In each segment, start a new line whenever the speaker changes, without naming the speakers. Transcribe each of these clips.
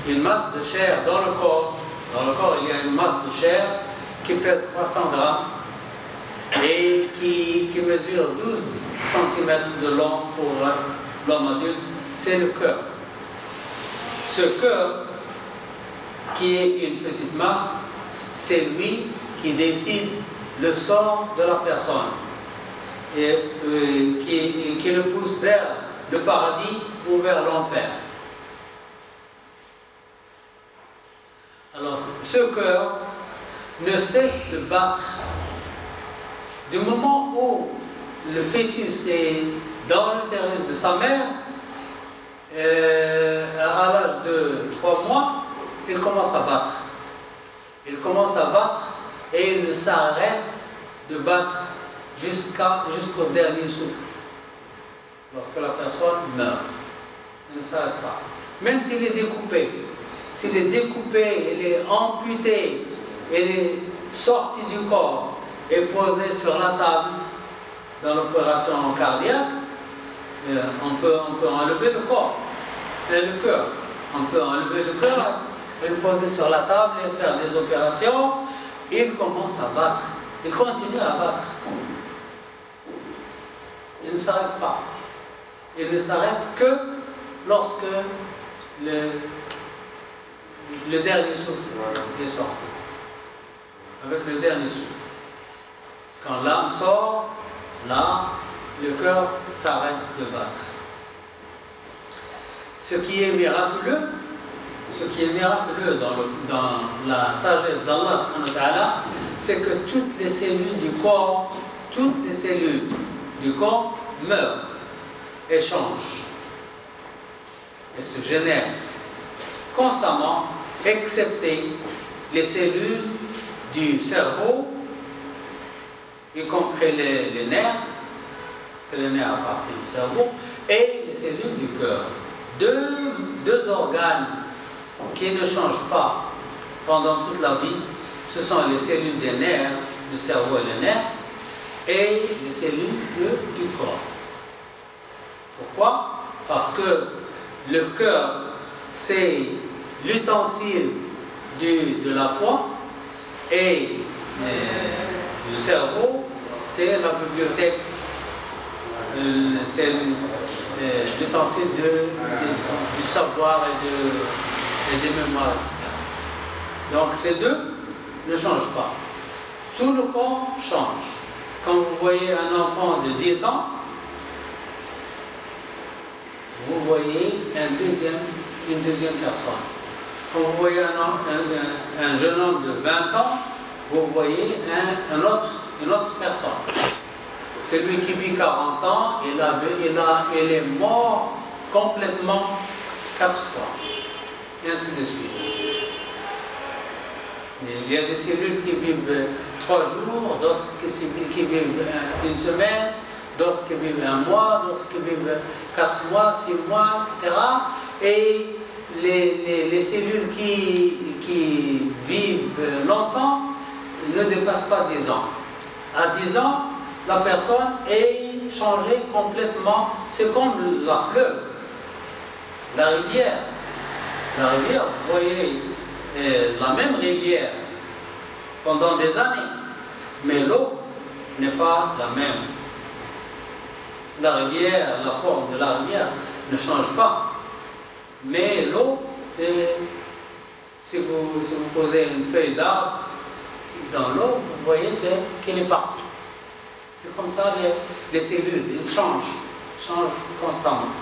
Une masse de chair dans le corps. Dans le corps, il y a une masse de chair qui pèse 300 grammes et qui mesure 12 cm de long pour l'homme adulte. C'est le cœur. Ce cœur, qui est une petite masse, c'est lui qui décide le sort de la personne et qui le pousse vers le paradis ou vers l'enfer. Alors, ce cœur ne cesse de battre du moment où le fœtus est dans l'utérus de sa mère, à l'âge de 3 mois, il commence à battre. Il commence à battre et il ne s'arrête de battre jusqu'au dernier souffle. Lorsque la personne meurt, il ne s'arrête pas. Même s'il est découpé, il est amputé, il est sorti du corps et posé sur la table dans l'opération cardiaque, on peut enlever le corps, le cœur. On peut enlever le cœur et le poser sur la table et faire des opérations. Il commence à battre. Il continue à battre. Il ne s'arrête pas. Il ne s'arrête que lorsque le dernier souffle est sorti. Avec le dernier souffle. Quand l'âme sort, là, le cœur s'arrête de battre. Ce qui est miraculeux dans la sagesse d'Allah, c'est que toutes les cellules du corps meurent et changent et se génèrent constamment, excepté les cellules du cerveau, y compris les nerfs, parce que les nerfs appartiennent au cerveau, et les cellules du cœur. Deux organes qui ne changent pas pendant toute la vie, ce sont les cellules des nerfs, du cerveau et les nerfs, et les cellules du corps. Pourquoi? Parce que le cœur, c'est l'ustensile de la foi, et le cerveau, c'est la bibliothèque, c'est l'ustensile du savoir et des mémoires, etc. Donc ces deux ne changent pas. Tout le corps change. Quand vous voyez un enfant de 10 ans, vous voyez une deuxième personne. Quand vous voyez un jeune homme de 20 ans, vous voyez une autre personne. Celui qui vit 40 ans, il est mort complètement 4 fois. Et ainsi de suite. Il y a des cellules qui vivent 3 jours, d'autres qui vivent une semaine, d'autres qui vivent 1 mois, d'autres qui vivent 4 mois, 6 mois, etc. Et les cellules qui vivent longtemps ne dépassent pas 10 ans. À 10 ans, la personne est changée complètement. C'est comme la fleuve, la rivière. La rivière, vous voyez la même rivière pendant des années, mais l'eau n'est pas la même. La rivière, la forme de la rivière ne change pas, mais l'eau, si vous posez une feuille d'arbre dans l'eau, vous voyez qu'elle est partie. C'est comme ça les cellules, elles changent constamment.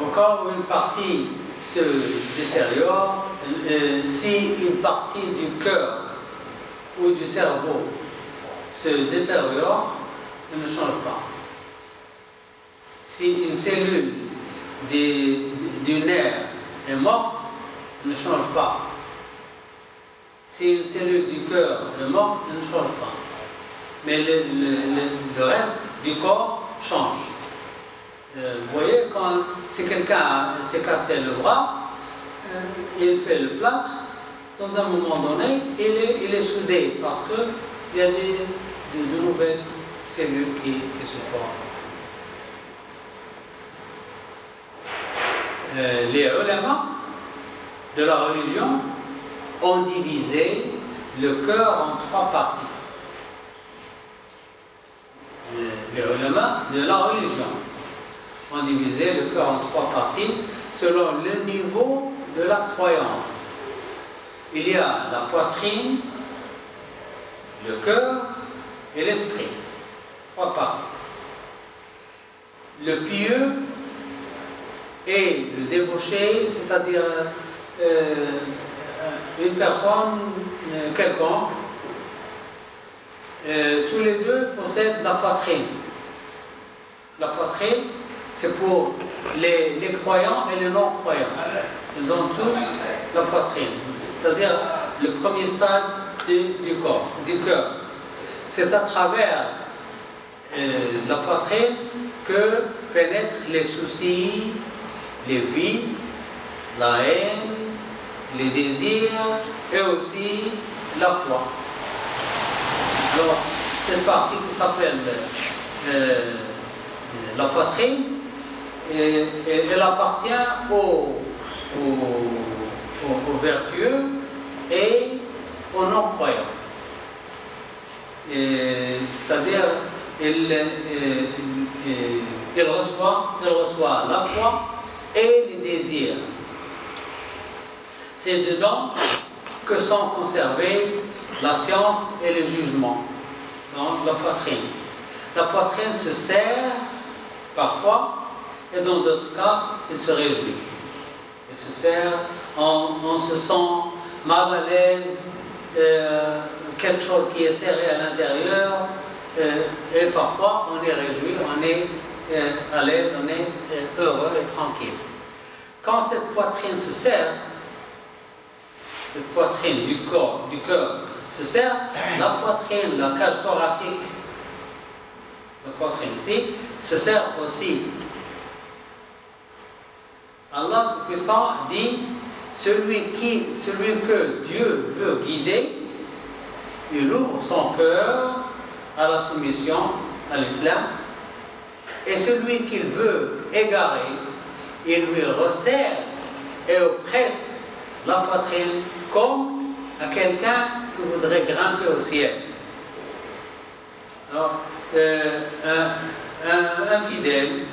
Au cas où une partie se détériore, si une partie du cœur ou du cerveau se détériore, elle ne change pas. Si une cellule du nerf est morte, elle ne change pas. Si une cellule du cœur est morte, elle ne change pas. Mais le reste du corps change. Vous voyez, si quelqu'un s'est cassé le bras, il fait le plâtre, dans un moment donné, il est soudé parce qu'il y a de nouvelles cellules qui se forment. Les ulama de la religion ont divisé le cœur en 3 parties. Les ulama de la religion ont divisé le cœur en 3 parties selon le niveau de la croyance. Il y a la poitrine, le cœur et l'esprit. 3 parties. Le pieux et le débauché, c'est-à-dire une personne quelconque, tous les deux possèdent la poitrine. La poitrine, c'est pour les croyants et les non-croyants. Ils ont tous la poitrine, c'est-à-dire le premier stade du corps, du cœur. C'est à travers la poitrine que pénètrent les soucis, les vices, la haine, les désirs et aussi la foi. Alors, cette partie qui s'appelle la poitrine, elle appartient aux vertueux et aux non-croyants. C'est-à-dire, il reçoit la foi et les désirs. C'est dedans que sont conservés la science et le jugement, dans la poitrine. La poitrine se serre parfois, et dans d'autres cas, elle se réjouit. Elle se serre, on se sent mal à l'aise, quelque chose qui est serré à l'intérieur, et parfois on est réjoui, on est à l'aise, on est heureux et tranquille. Quand cette poitrine se serre, cette poitrine du corps, du cœur se serre, la poitrine, la cage thoracique, la poitrine ici, se serre aussi. Allah Tout-Puissant dit, celui que Dieu veut guider, il ouvre son cœur à la soumission à l'islam, et celui qu'il veut égarer, il lui resserre et oppresse la poitrine comme à quelqu'un qui voudrait grimper au ciel. Alors, un fidèle,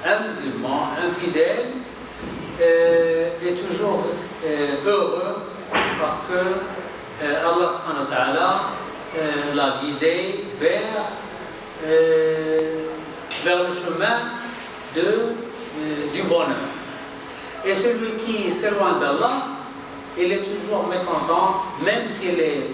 un musulman, un fidèle est toujours heureux parce que Allah subhanahu wa ta'ala l'a guidé vers le chemin du bonheur. Et celui qui s'éloigne d'Allah, il est toujours mécontent, même s'il est